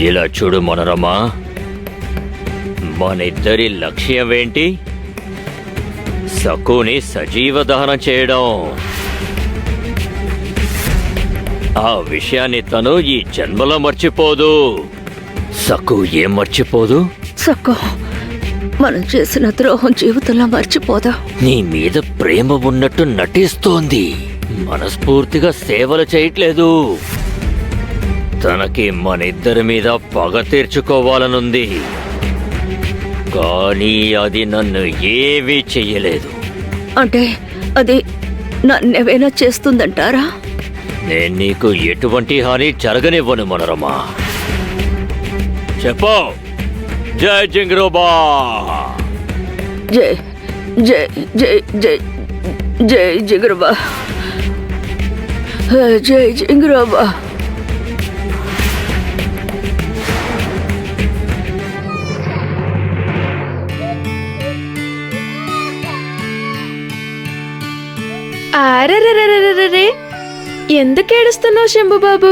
ఇలా చూడు మనోరమా, మనిద్దరి లక్ష్యం ఏంటి? సకుని సజీవ దహనం చేయడం. ఆ విషయాన్ని తను ఈ జన్మలో మర్చిపోదు. సకు ఏం మర్చిపోదు? సక్కు, మనం చేసిన ద్రోహం జీవితంలో మర్చిపోదాం. నీ మీద ప్రేమ ఉన్నట్టు నటిస్తోంది, మనస్ఫూర్తిగా సేవలు చేయట్లేదు. తనకి మనిద్దరి మీద పగ తీర్చుకోవాలనుంది, కానీ అది నన్ను ఏమీ చెయ్యలేదు. అంటే అది నన్నేమైనా చేస్తుందంటారా? నేను నీకు ఎటువంటి హాని జరగనివ్వను మనోరమా. చెప్పు. జై జింగ్రోబా. జై జై జై జై జై జింగ్రోబా. జై జింగ్రోబా. అరెరెరెరెరెరె, ఎందుకు ఏడుస్తున్నావు శంభుబాబు?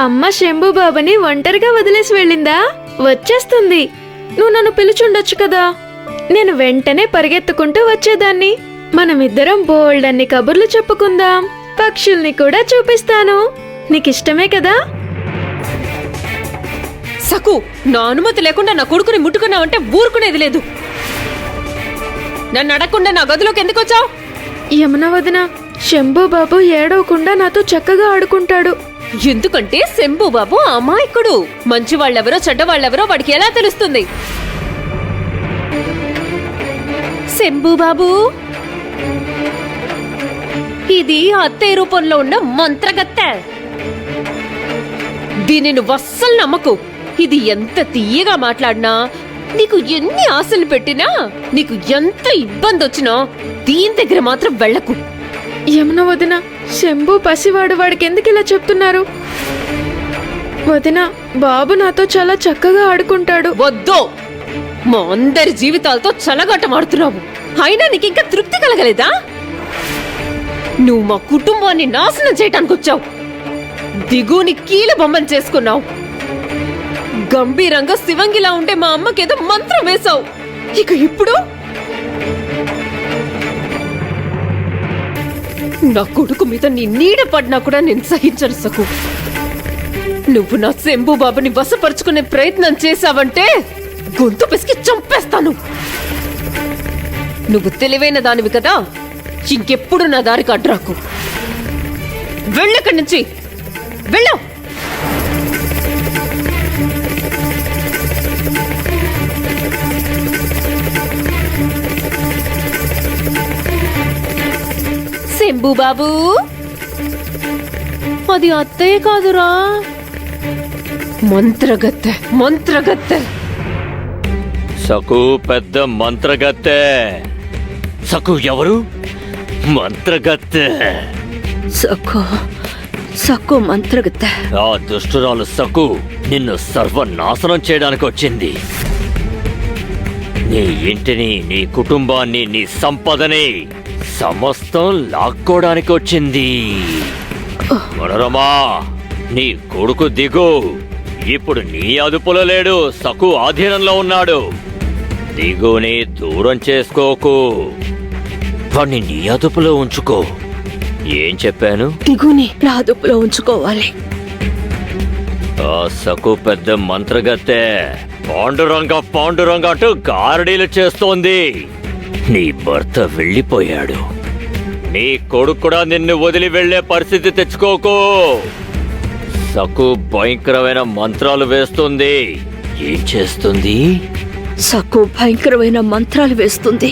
అమ్మ శంభుబాబుని ఒంటరిగా వదిలేసి వెళ్ళిందా? వచ్చేస్తుంది. నువ్వు నన్ను పిలుచుండొచ్చు కదా, నేను వెంటనే పరిగెత్తుకుంటూ వచ్చేదాన్ని. మనమిద్దరం బోల్డన్ని కబుర్లు చెప్పుకుందాం, పక్షుల్ని కూడా చూపిస్తాను. నీకిష్టమే కదా? సకు, నా అనుమతి లేకుండా నా కొడుకుని ముట్టుకున్నావంటే ఊరుకునేది లేదు. నన్ను అడగకుండా నా గదిలోకి ఎందుకు వచ్చావు? యమున వదిన, శంభుబాబు ఏడవకుండా నాతో చక్కగా ఆడుకుంటాడు. ఎందుకంటే శంభుబాబు అమాయకుడు. మంచి వాళ్ళెవరో చెడ్డవాళ్ళెవరో వాడికి ఎలా తెలుస్తుంది? శంభుబాబు, ఇది అత్తయ్య రూపంలో ఉన్న మంత్రగత్తె. దీనిని వస్సలు నమ్మకు. ఇది ఎంత తీయగా మాట్లాడినా, నీకు ఎన్ని ఆశలు పెట్టినా, నీకు ఎంత ఇబ్బంది వచ్చినా దీని దగ్గర మాత్రం వెళ్లకు. యమున వదిన, శంభు పసివాడు, వాడికి ఎందుకు ఇలా చెప్తున్నారు? వదిన, బాబు నాతో చాలా చక్కగా ఆడుకుంటాడు. వద్దు, మా అందరి జీవితాలతో చలగాటమాడుతున్నావు. అయినా నీకింకా తృప్తి కలగలేదా? నువ్వు మా కుటుంబాన్ని నాశనం చేయటానికి వచ్చావు. దిగుని కీల బొమ్మను చేసుకున్నావు. గంభీరంగా శివంగిలా ఉంటే మా అమ్మకేదో మంత్రం వేశావు. ఇక ఇప్పుడు నా కొడుకు మీద నీ నీడ పడినా కూడా నేను సహించను సకు. నువ్వు నా శంభుబాబుని వశపరుచుకునే ప్రయత్నం చేశావంటే గొంతు పిసికి చంపేస్తాను. నువ్వు తెలివైన దానివి కదా, ఇంకెప్పుడు నా దారికి అడ్రాకు. వెళ్ళక్కడి నుంచి, వెళ్ళు. శంభుబాబు, అది అత్తయ్య కాదురా, మంత్రగత్తె. మంత్రగత్తె. సకు పెద్ద మంత్రగత్తె. సకు ఎవరు? మంత్రగత్తె. సక్కు, సక్కు మంత్రగత్తె. ఆ దుష్టురాలు సకు నిన్ను సర్వనాశనం చేయడానికి వచ్చింది. నీ ఇంటిని, నీ కుటుంబాన్ని, నీ సంపదని సమస్తం లాక్కోడానికి వచ్చింది. మనోరమా, నీ కొడుకు దిగు. ఇప్పుడు నీ అదుపులో లేడు, సకు ఆధీనంలో ఉన్నాడు. దిగుని దూరం చేసుకోకు, వాణ్ణి నీ అదుపులో ఉంచుకో. ఏం చెప్పాను? దిగుని నా అదుపులో ఉంచుకోవాలి. ఆ సకు పెద్ద మంత్రగత్తె పాండురంగ పాండురంగ అంటూ గారడీలు చేస్తోంది. నీ భర్త వెళ్ళిపోయాడు, నీ కొడుకు కూడా నిన్ను వదిలి వెళ్లే పరిస్థితి తెచ్చుకోకు. సకు భయంకరమైన మంత్రాలు వేస్తుంది. ఏం చేస్తుంది? సక్కు భయంకరమైన మంత్రాలు వేస్తుంది.